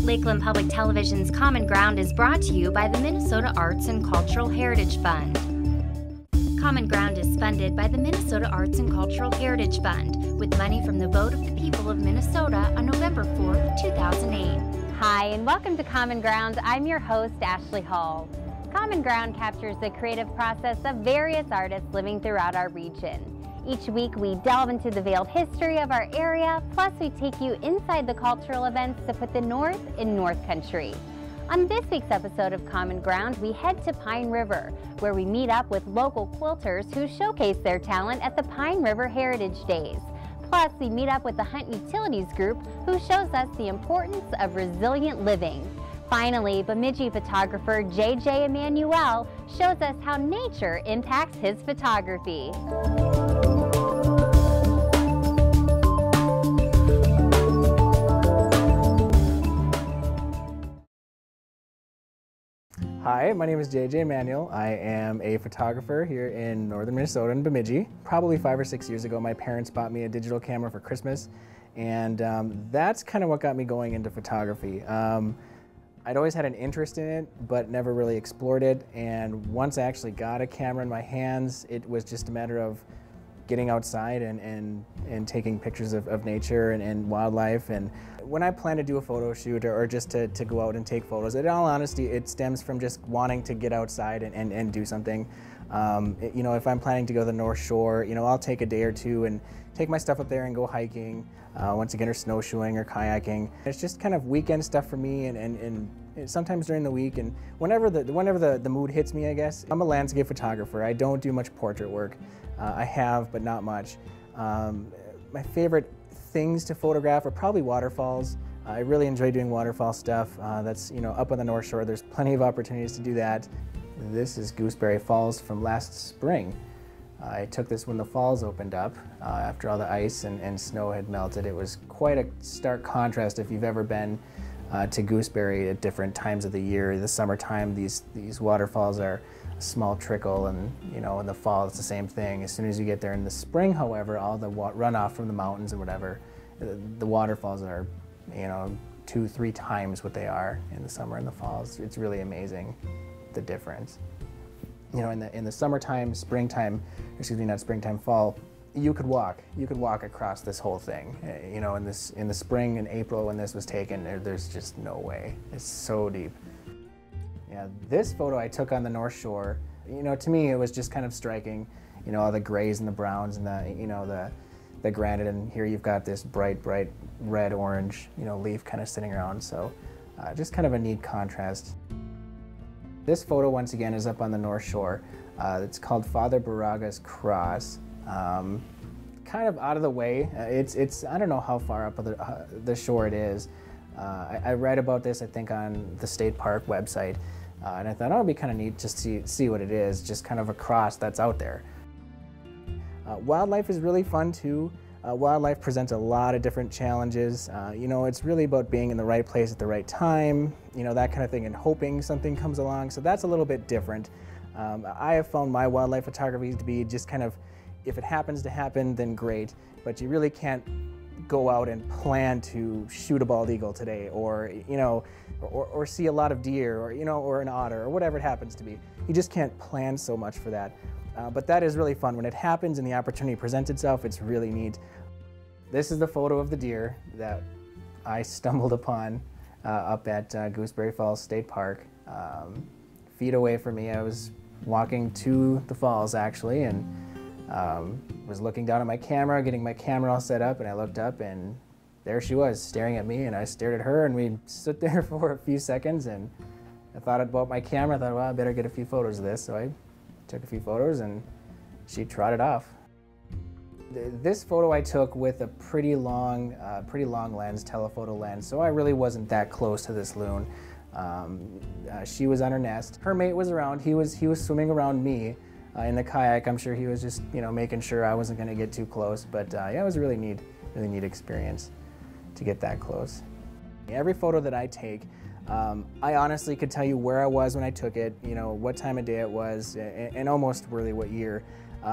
Lakeland Public Television's Common Ground is brought to you by the Minnesota Arts and Cultural Heritage Fund. Common Ground is funded by the Minnesota Arts and Cultural Heritage Fund with money from the vote of the people of Minnesota on November 4th, 2008. Hi, and welcome to Common Ground. I'm your host, Ashley Hall. Common Ground captures the creative process of various artists living throughout our region. Each week we delve into the veiled history of our area, plus we take you inside the cultural events to put the North in North Country. On this week's episode of Common Ground, we head to Pine River, where we meet up with local quilters who showcase their talent at the Pine River Heritage Days. Plus, we meet up with the Hunt Utilities Group, who shows us the importance of resilient living. Finally, Bemidji photographer JJ Emanuel shows us how nature impacts his photography. Hi, my name is JJ Emanuel. I am a photographer here in northern Minnesota in Bemidji. Probably 5 or 6 years ago, my parents bought me a digital camera for Christmas, and that's kind of what got me going into photography. I'd always had an interest in it, but never really explored it, and once I actually got a camera in my hands, it was just a matter of getting outside and taking pictures of nature and wildlife. And when I plan to do a photo shoot or just to go out and take photos, in all honesty, it stems from just wanting to get outside and do something. You know, if I'm planning to go to the North Shore, you know, I'll take a day or two and take my stuff up there and go hiking, once again, or snowshoeing or kayaking. It's just kind of weekend stuff for me, and sometimes during the week, and whenever the mood hits me, I guess. I'm a landscape photographer. I don't do much portrait work. I have, but not much. My favorite things to photograph are probably waterfalls. I really enjoy doing waterfall stuff. That's, you know, up on the North Shore. There's plenty of opportunities to do that. This is Gooseberry Falls from last spring. I took this when the falls opened up after all the ice and snow had melted. It was quite a stark contrast if you've ever been to Gooseberry at different times of the year. The summertime, these waterfalls are a small trickle, and you know, in the fall it's the same thing. As soon as you get there in the spring, however, all the runoff from the mountains and whatever, the waterfalls are, you know, 2-3 times what they are in the summer and the falls. It's really amazing, the difference. You know, in the summertime, springtime, excuse me, not springtime, fall, you could walk across this whole thing. You know, in the spring and April when this was taken, there's just no way. It's so deep. Yeah, this photo I took on the North Shore. You know, to me it was just kind of striking. You know, all the grays and the browns and the granite, and here you've got this bright red orange, you know, leaf kind of sitting around. So just kind of a neat contrast. This photo once again is up on the North Shore. It's called Father Baraga's Cross. Kind of out of the way. It's I don't know how far up the shore it is. I read about this, I think, on the state park website, and I thought, oh, it'd be kind of neat just to see what it is, just kind of a cross that's out there. Wildlife is really fun too. Wildlife presents a lot of different challenges. You know, it's really about being in the right place at the right time, you know, that kind of thing, and hoping something comes along. So that's a little bit different. I have found my wildlife photography to be just kind of, if it happens to happen, then great, but you really can't go out and plan to shoot a bald eagle today, or, you know, or see a lot of deer, or, you know, or an otter, or whatever it happens to be. You just can't plan so much for that. But that is really fun. When it happens and the opportunity presents itself, it's really neat. This is the photo of the deer that I stumbled upon up at Gooseberry Falls State Park. Feet away from me, I was walking to the falls actually, and was looking down at my camera, getting my camera all set up, and I looked up and there she was staring at me, and I stared at her, and we stood there for a few seconds, and I thought about my camera. I thought, well, I better get a few photos of this, so I took a few photos and she trotted off. This photo I took with a pretty long lens, telephoto lens, so I really wasn't that close to this loon. She was on her nest. Her mate was around. He was swimming around me in the kayak. I'm sure he was just, you know, making sure I wasn't going to get too close. But yeah, it was a really neat experience to get that close. Every photo that I take, I honestly could tell you where I was when I took it, you know, what time of day it was, and almost really what year.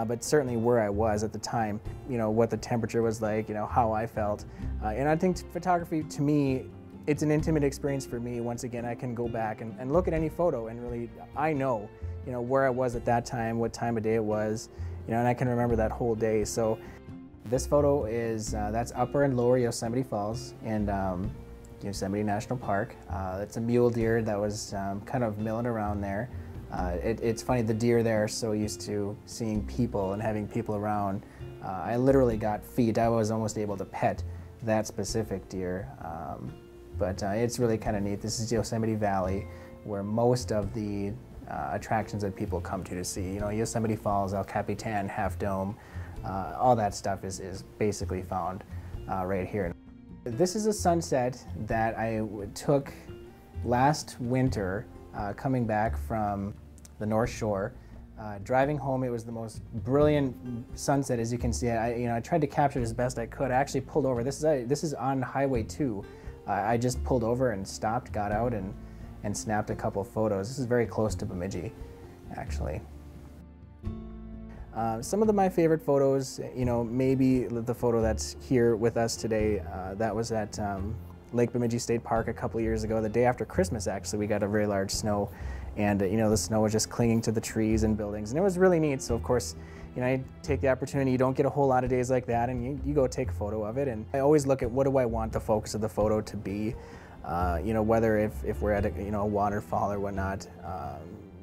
But certainly where I was at the time, you know, what the temperature was like, you know, how I felt. And I think photography, to me, it's an intimate experience for me. Once again, I can go back and look at any photo and really, I know, where I was at that time, what time of day it was, and I can remember that whole day. So this photo is, that's Upper and Lower Yosemite Falls in Yosemite National Park. It's a mule deer that was kind of milling around there. It's funny, the deer there are so used to seeing people and having people around. I literally got feet. I was almost able to pet that specific deer. But it's really kind of neat. This is Yosemite Valley, where most of the attractions that people come to see. Yosemite Falls, El Capitan, Half Dome, all that stuff is basically found right here. This is a sunset that I took last winter coming back from the North Shore. Driving home, it was the most brilliant sunset, as you can see. I tried to capture it as best I could. I actually pulled over. This is on Highway 2. I just pulled over and stopped, got out, and snapped a couple photos. This is very close to Bemidji, actually. Some of my favorite photos, maybe the photo that's here with us today, that was at Lake Bemidji State Park a couple years ago. The day after Christmas, actually, we got a very large snow, and the snow was just clinging to the trees and buildings, and it was really neat. So of course, I take the opportunity. You don't get a whole lot of days like that, and you go take a photo of it. And I always look at, what do I want the focus of the photo to be? Whether if we're at a waterfall or whatnot,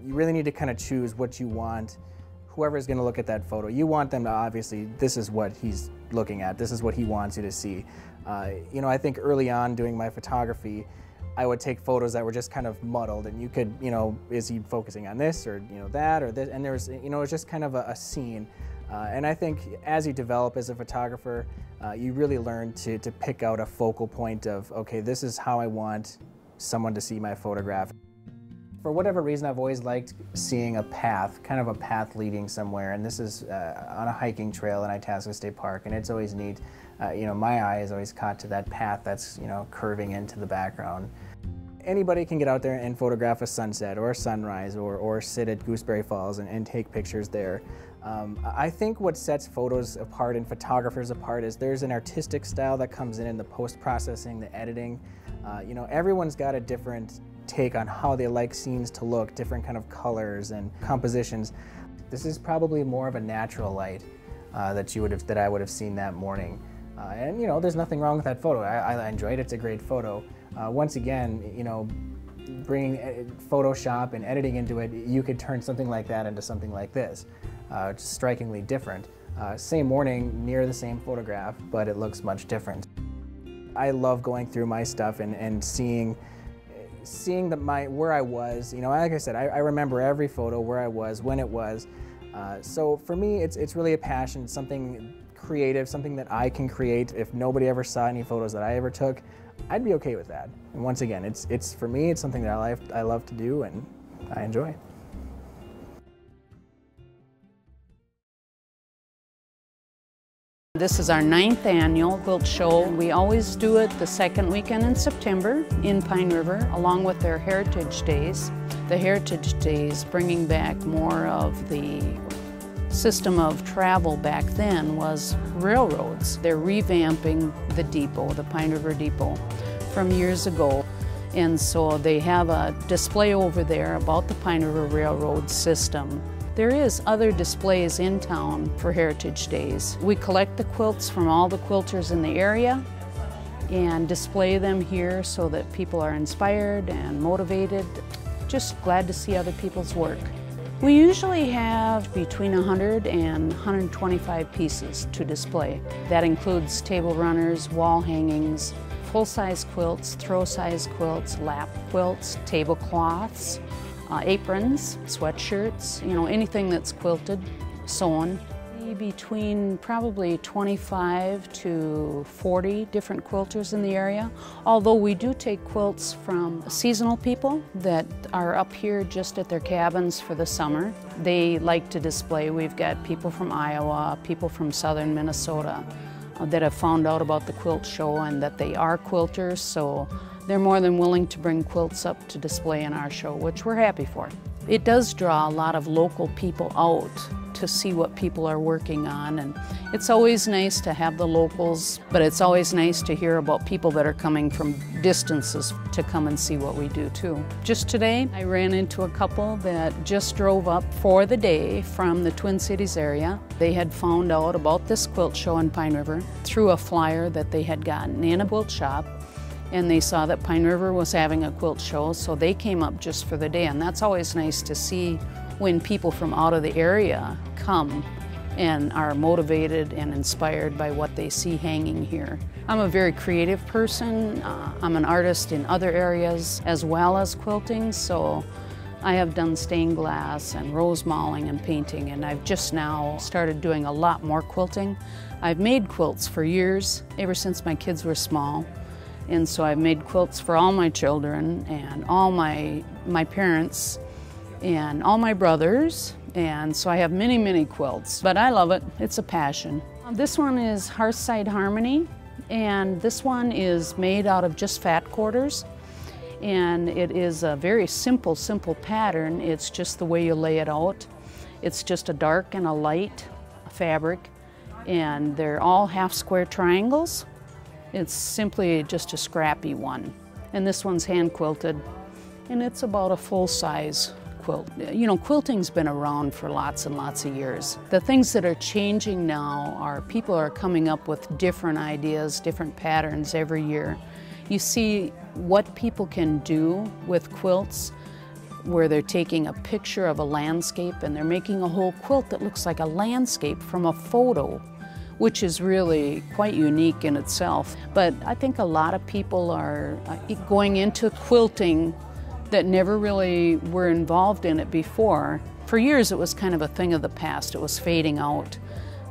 you really need to kind of choose what you want. Whoever's going to look at that photo, you want them to, obviously, this is what he's looking at. This is what he wants you to see. I think early on doing my photography, I would take photos that were just kind of muddled, and you could, is he focusing on this or that or this? And there's, it's just kind of a scene. And I think as you develop as a photographer, you really learn to pick out a focal point of, okay, this is how I want someone to see my photograph. For whatever reason, I've always liked seeing a path, kind of a path leading somewhere, and this is on a hiking trail in Itasca State Park, and it's always neat. My eye is always caught to that path that's, curving into the background. Anybody can get out there and photograph a sunset or a sunrise or sit at Gooseberry Falls and take pictures there. I think what sets photos apart and photographers apart is there's an artistic style that comes in the post-processing, the editing. Everyone's got a different take on how they like scenes to look, different kind of colors and compositions. This is probably more of a natural light that I would have seen that morning. And there's nothing wrong with that photo. I enjoyed it. It's a great photo. Once again, bringing Photoshop and editing into it, you could turn something like that into something like this. Just strikingly different. Same morning, near the same photograph, but it looks much different. I love going through my stuff and seeing where I was. Like I said, I remember every photo, where I was, when it was. So for me, it's really a passion, something creative, something that I can create. If nobody ever saw any photos that I ever took, I'd be okay with that. And once again, it's for me, it's something that I love to do and I enjoy. This is our 9th annual Quilt Show. We always do it the second weekend in September in Pine River, along with their Heritage Days. The Heritage Days bringing back more of the system of travel back then was railroads. They're revamping the depot, the Pine River Depot, from years ago. And so they have a display over there about the Pine River Railroad system. There is other displays in town for Heritage Days. We collect the quilts from all the quilters in the area and display them here so that people are inspired and motivated. Just glad to see other people's work. We usually have between 100 and 125 pieces to display. That includes table runners, wall hangings, full-size quilts, throw-size quilts, lap quilts, tablecloths, aprons, sweatshirts, anything that's quilted, sewn. Between probably 25 to 40 different quilters in the area, although we do take quilts from seasonal people that are up here just at their cabins for the summer. They like to display. We've got people from Iowa, people from southern Minnesota that have found out about the Quilt Show and that they are quilters, so they're more than willing to bring quilts up to display in our show, which we're happy for. It does draw a lot of local people out to see what people are working on. And it's always nice to have the locals, but it's always nice to hear about people that are coming from distances to come and see what we do too. Just today, I ran into a couple that just drove up for the day from the Twin Cities area. They had found out about this quilt show in Pine River through a flyer that they had gotten in a quilt shop, and they saw that Pine River was having a quilt show, so they came up just for the day. And that's always nice to see when people from out of the area come and are motivated and inspired by what they see hanging here. I'm a very creative person. I'm an artist in other areas as well as quilting, so I have done stained glass and rose mauling and painting, and I've just now started doing a lot more quilting. I've made quilts for years, ever since my kids were small. And so I've made quilts for all my children and all my parents and all my brothers. And so I have many, many quilts, but I love it. It's a passion. This one is Hearthside Harmony, and this one is made out of just fat quarters. And it is a very simple pattern. It's just the way you lay it out. It's just a dark and a light fabric, and they're all half square triangles. It's simply just a scrappy one. And this one's hand quilted, and it's about a full size quilt. You know, quilting's been around for lots and lots of years. The things that are changing now are people are coming up with different ideas, different patterns every year. You see what people can do with quilts, where they're taking a picture of a landscape and they're making a whole quilt that looks like a landscape from a photo, which is really quite unique in itself. But I think a lot of people are going into quilting that never really were involved in it before. For years it was kind of a thing of the past, it was fading out.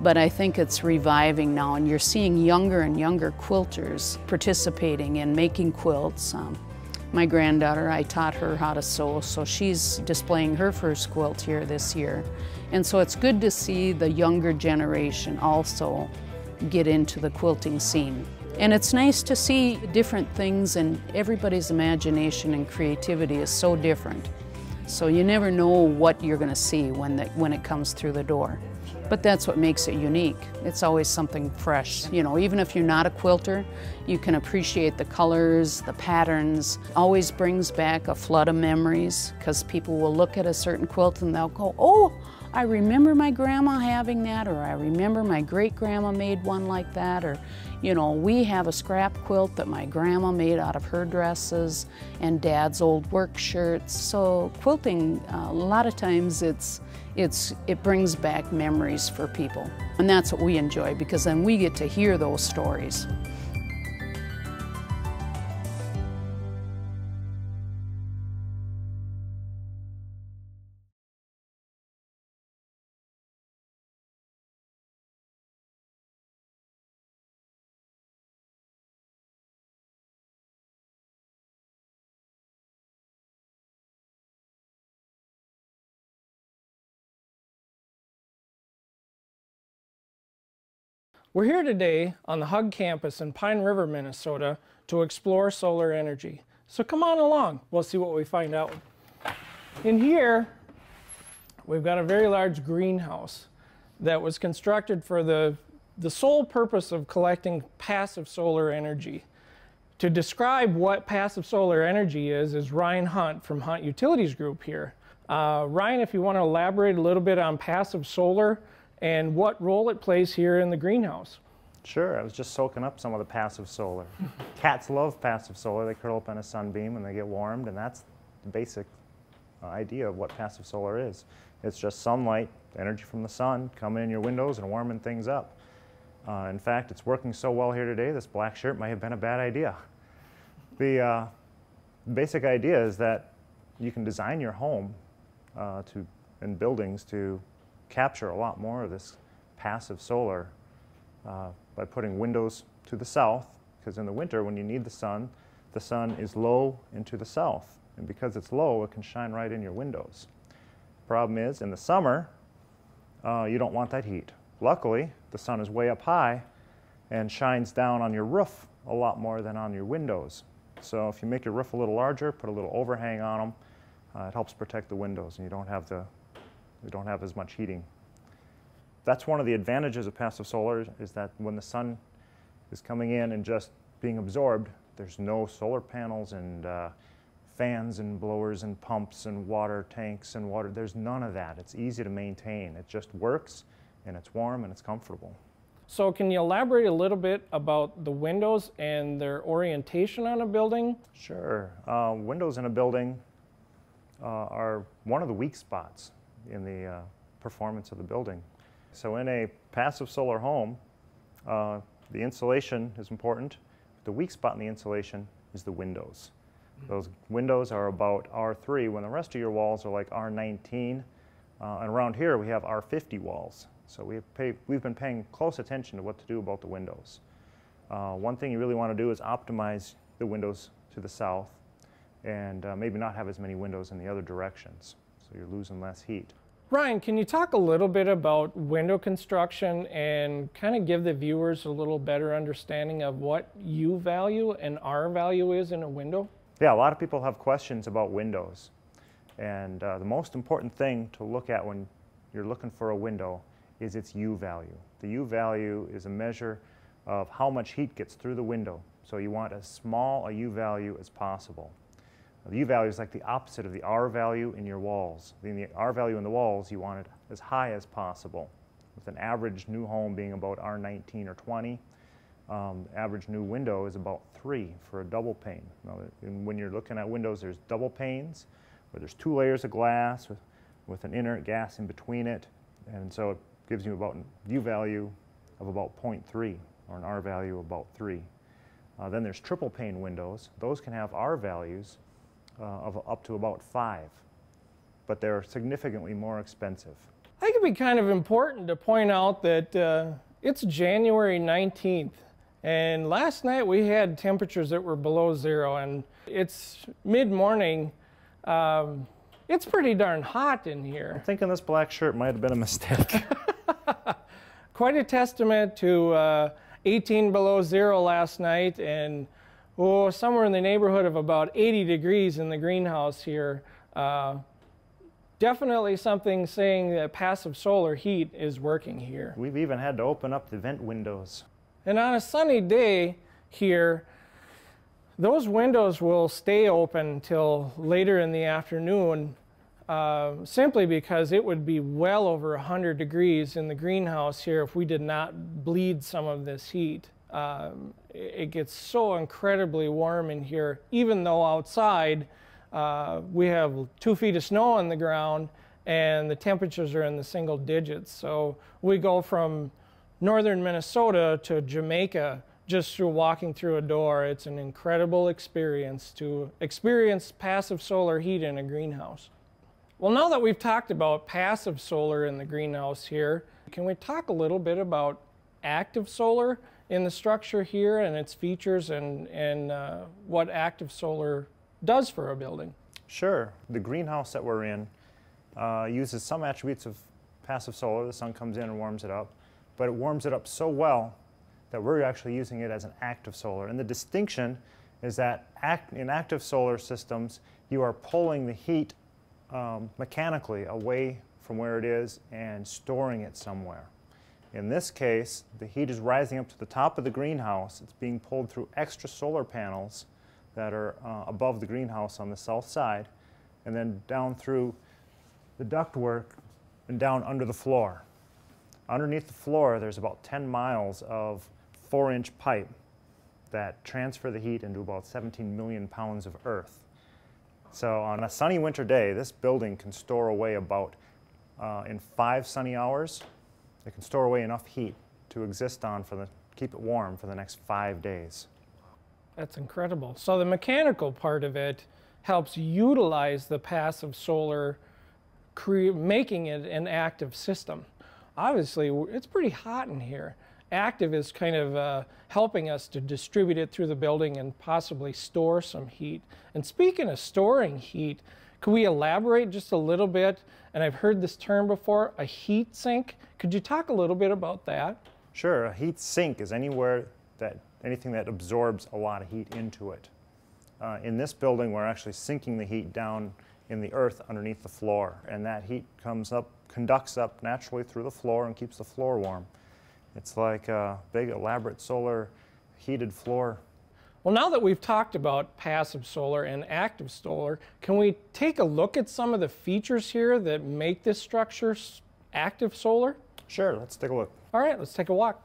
But I think it's reviving now, and you're seeing younger and younger quilters participating in making quilts. My granddaughter, I taught her how to sew, so she's displaying her first quilt here this year. And so it's good to see the younger generation also get into the quilting scene. And it's nice to see different things, and everybody's imagination and creativity is so different. So you never know what you're going to see when it comes through the door. But that's what makes it unique. It's always something fresh. You know, even if you're not a quilter, you can appreciate the colors, the patterns. Always brings back a flood of memories, because people will look at a certain quilt and they'll go, oh, I remember my grandma having that, or I remember my great-grandma made one like that, or, you know, we have a scrap quilt that my grandma made out of her dresses and Dad's old work shirts. So quilting, a lot of times it brings back memories for people. And that's what we enjoy, because then we get to hear those stories. We're here today on the Hug campus in Pine River, Minnesota to explore solar energy. So come on along, we'll see what we find out. In here, we've got a very large greenhouse that was constructed for the sole purpose of collecting passive solar energy. To describe what passive solar energy is Ryan Hunt from Hunt Utilities Group here. Ryan, if you want to elaborate a little bit on passive solar and what role it plays here in the greenhouse. Sure, I was just soaking up some of the passive solar. Cats love passive solar. They curl up in a sunbeam and they get warmed, and that's the basic idea of what passive solar is. It's just sunlight, energy from the sun coming in your windows and warming things up. In fact, it's working so well here today, this black shirt might have been a bad idea. The basic idea is that you can design your home and buildings to capture a lot more of this passive solar by putting windows to the south, because in the winter when you need the sun is low into the south, and because it's low it can shine right in your windows. Problem is, in the summer you don't want that heat. Luckily, the sun is way up high and shines down on your roof a lot more than on your windows. So if you make your roof a little larger, put a little overhang on them, it helps protect the windows, and you don't have as much heating. that's one of the advantages of passive solar, is that when the sun is coming in and just being absorbed, there's no solar panels and fans and blowers and pumps and water tanks and water. There's none of that. It's easy to maintain. It just works, and it's warm and it's comfortable. So can you elaborate a little bit about the windows and their orientation on a building? Sure. Windows in a building are one of the weak spots in the performance of the building. So in a passive solar home, the insulation is important. The weak spot in the insulation is the windows. Those windows are about R3 when the rest of your walls are like R19. And around here we have R50 walls. So we've been paying close attention to what to do about the windows. One thing you really want to do is optimize the windows to the south and maybe not have as many windows in the other directions, so you're losing less heat. Ryan, can you talk a little bit about window construction and kind of give the viewers a little better understanding of what you value and our value is in a window? Yeah, a lot of people have questions about windows. And the most important thing to look at when you're looking for a window is its U value. The U value is a measure of how much heat gets through the window. So you want as small a U value as possible. The U value is like the opposite of the R value in your walls. The R value in the walls, you want it as high as possible, with an average new home being about R19 or 20. Average new window is about 3 for a double pane. Now, when you're looking at windows, there's double panes, where there's 2 layers of glass with an inert gas in between it, and so it gives you about a U value of about 0.3, or an R value of about 3. Then there's triple pane windows. Those can have R values of up to about 5, but they're significantly more expensive. I think it'd be kind of important to point out that it's January 19th, and last night we had temperatures that were below 0, and it's mid-morning. It's pretty darn hot in here. I'm thinking this black shirt might have been a mistake. Quite a testament to 18 below 0 last night, and somewhere in the neighborhood of about 80 degrees in the greenhouse here. Definitely something saying that passive solar heat is working here. We've even had to open up the vent windows. And on a sunny day here, those windows will stay open till later in the afternoon, simply because it would be well over 100 degrees in the greenhouse here if we did not bleed some of this heat. It gets so incredibly warm in here, even though outside we have 2 feet of snow on the ground and the temperatures are in the single digits. So we go from northern Minnesota to Jamaica just through walking through a door. It's an incredible experience to experience passive solar heat in a greenhouse. Well, now that we've talked about passive solar in the greenhouse here, can we talk a little bit about active solar in the structure here and its features and what active solar does for a building? Sure. The greenhouse that we're in uses some attributes of passive solar. The sun comes in and warms it up, but it warms it up so well that we're actually using it as an active solar. And the distinction is that in active solar systems, you are pulling the heat mechanically away from where it is and storing it somewhere. In this case, the heat is rising up to the top of the greenhouse. It's being pulled through extra solar panels that are above the greenhouse on the south side, and then down through the ductwork and down under the floor. Underneath the floor, there's about 10 miles of 4-inch pipe that transfer the heat into about 17 million pounds of earth. So on a sunny winter day, this building can store away about, in 5 sunny hours, it can store away enough heat to exist on keep it warm for the next 5 days. That's incredible. So the mechanical part of it helps utilize the passive solar, making it an active system. Obviously, it's pretty hot in here. Active is kind of helping us to distribute it through the building and possibly store some heat. And speaking of storing heat, could we elaborate just a little bit? And I've heard this term before, a heat sink. Could you talk a little bit about that? Sure. A heat sink is anything that absorbs a lot of heat into it. In this building, we're actually sinking the heat down in the earth underneath the floor, and that heat comes up, conducts up naturally through the floor and keeps the floor warm. It's like a big elaborate solar heated floor. Well, now that we've talked about passive solar and active solar, can we take a look at some of the features here that make this structure active solar? Sure, let's take a look. All right, let's take a walk.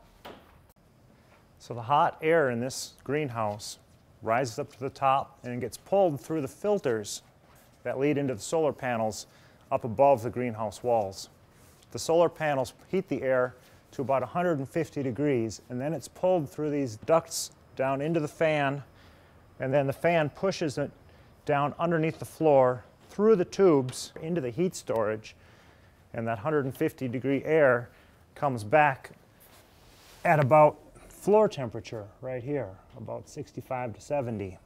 So the hot air in this greenhouse rises up to the top and gets pulled through the filters that lead into the solar panels up above the greenhouse walls. The solar panels heat the air to about 150 degrees, and then it's pulled through these ducts down into the fan, and then the fan pushes it down underneath the floor through the tubes into the heat storage, and that 150 degree air comes back at about floor temperature right here, about 65 to 70.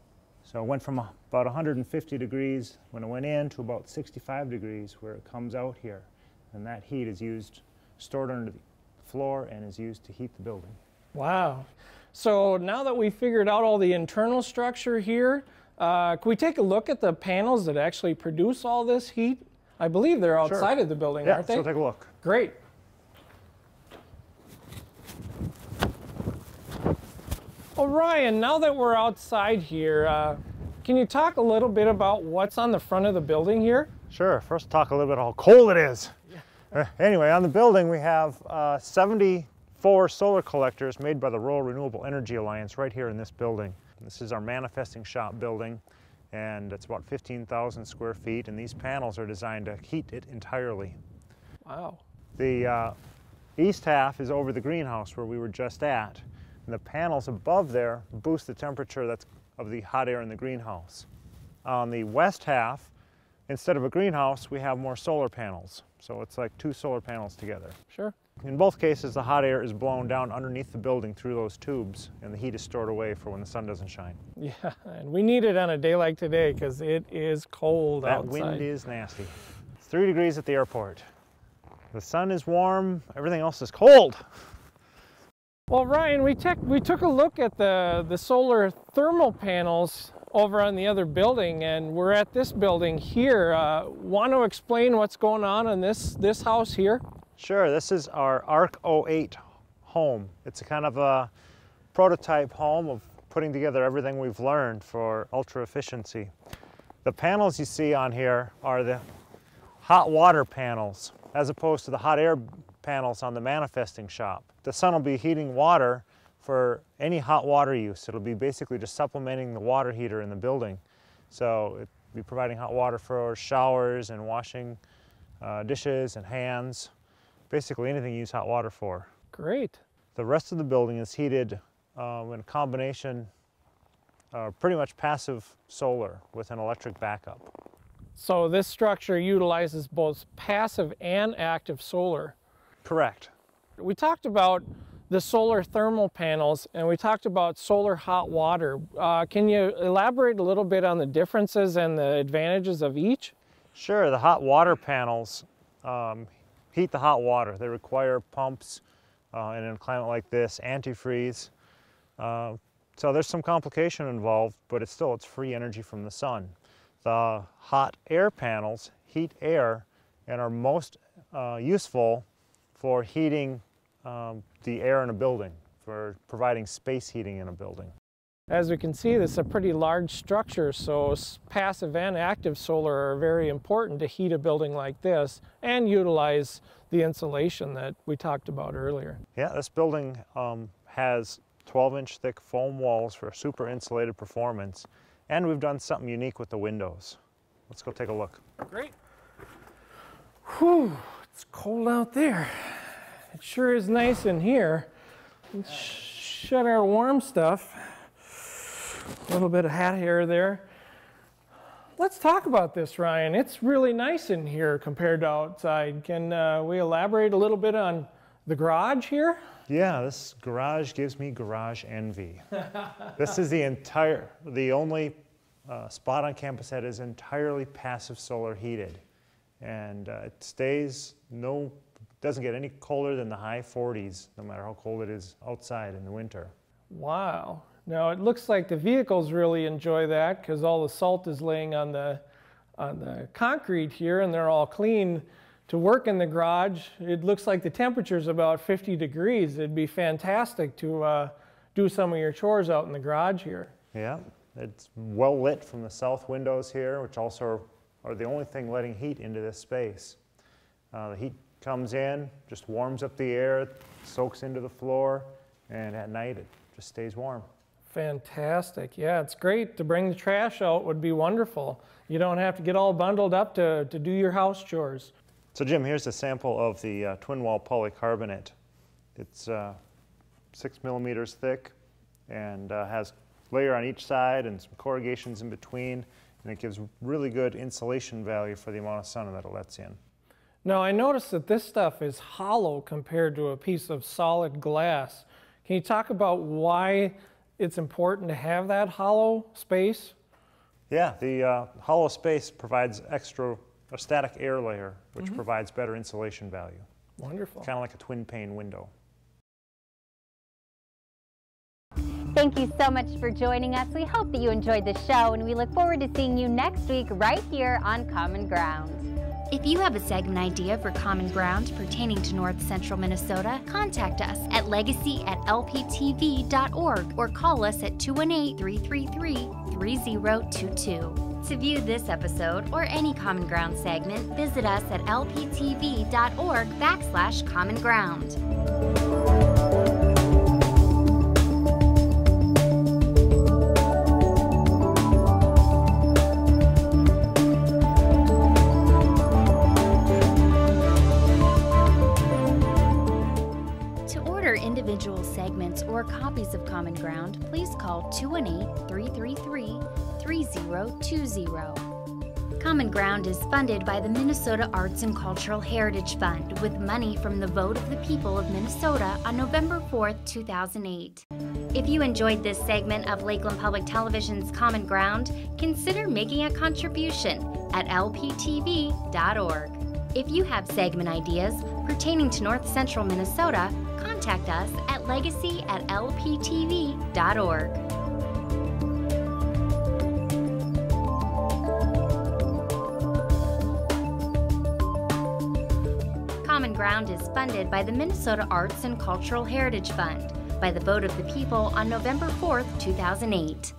So it went from about 150 degrees when it went in to about 65 degrees where it comes out here, and that heat is used, stored under the floor, and is used to heat the building. Wow. So now that we figured out all the internal structure here, can we take a look at the panels that actually produce all this heat? I believe they're outside of the building, aren't they? Yeah, so take a look. Great. Well, Ryan, now that we're outside here, can you talk a little bit about what's on the front of the building here? Sure. First, talk a little bit about how cold it is. Yeah. Anyway, on the building we have 74 solar collectors made by the Rural Renewable Energy Alliance right here in this building. This is our manifesting shop building, and it's about 15,000 square feet, and these panels are designed to heat it entirely. Wow. The east half is over the greenhouse where we were just at, and the panels above there boost the temperature that's of the hot air in the greenhouse. On the west half, instead of a greenhouse, we have more solar panels. So it's like two solar panels together. Sure. In both cases, the hot air is blown down underneath the building through those tubes, and the heat is stored away for when the sun doesn't shine. Yeah, and we need it on a day like today because it is cold outside. That wind is nasty. It's 3 degrees at the airport. The sun is warm, everything else is cold. Well, Ryan, we took a look at the solar thermal panels over on the other building, and we're at this building here. Want to explain what's going on in this house here? Sure, this is our ARC 08 home. It's a kind of a prototype home of putting together everything we've learned for ultra efficiency. The panels you see on here are the hot water panels, as opposed to the hot air panels on the manifesting shop. The sun will be heating water for any hot water use. It'll be basically just supplementing the water heater in the building. So it'll be providing hot water for showers and washing dishes and hands. Basically anything you use hot water for. Great. The rest of the building is heated in a combination, pretty much passive solar with an electric backup. So this structure utilizes both passive and active solar. Correct. We talked about the solar thermal panels, and we talked about solar hot water. Can you elaborate a little bit on the differences and the advantages of each? Sure. The hot water panels heat the hot water. They require pumps, and in a climate like this, antifreeze. So there's some complication involved, but it's free energy from the sun. The hot air panels heat air and are most useful for heating the air in a building, for providing space heating in a building. As we can see, this is a pretty large structure, so passive and active solar are very important to heat a building like this and utilize the insulation that we talked about earlier. Yeah, this building has 12-inch thick foam walls for super insulated performance, and we've done something unique with the windows. Let's go take a look. Great. Whew, it's cold out there. It sure is nice in here. Let's shut our warm stuff. A little bit of hat hair there. Let's talk about this, Ryan. It's really nice in here compared to outside. Can we elaborate a little bit on the garage here? Yeah, this garage gives me garage envy. This is the only spot on campus that is entirely passive solar heated. And it doesn't get any colder than the high 40s, no matter how cold it is outside in the winter. Wow. Now it looks like the vehicles really enjoy that because all the salt is laying on the the concrete here, and they're all clean. To work in the garage, it looks like the temperature's about 50 degrees. It'd be fantastic to do some of your chores out in the garage here. Yeah, it's well lit from the south windows here, which also are the only thing letting heat into this space. The heat comes in, just warms up the air, soaks into the floor, and at night it just stays warm. Fantastic. Yeah, it's great. To bring the trash out would be wonderful. You don't have to get all bundled up to do your house chores. So Jim, here's a sample of the twin wall polycarbonate. It's 6 millimeters thick and has layer on each side and some corrugations in between, and it gives really good insulation value for the amount of sun that it lets in. Now I noticed that this stuff is hollow compared to a piece of solid glass. Can you talk about why it's important to have that hollow space? Yeah, the hollow space provides a static air layer, which provides better insulation value. Wonderful. Kind of like a twin pane window. Thank you so much for joining us. We hope that you enjoyed the show, and we look forward to seeing you next week right here on Common Ground. If you have a segment idea for Common Ground pertaining to North Central Minnesota, contact us at legacy@lptv.org or call us at 218-333-3022. To view this episode or any Common Ground segment, visit us at lptv.org/Common Ground. Individual segments or copies of Common Ground, please call 218-333-3020. Common Ground is funded by the Minnesota Arts and Cultural Heritage Fund with money from the vote of the people of Minnesota on November 4th, 2008. If you enjoyed this segment of Lakeland Public Television's Common Ground, consider making a contribution at lptv.org. If you have segment ideas pertaining to North Central Minnesota, contact us at legacy@lptv.org. Common Ground is funded by the Minnesota Arts and Cultural Heritage Fund by the vote of the people on November 4th, 2008.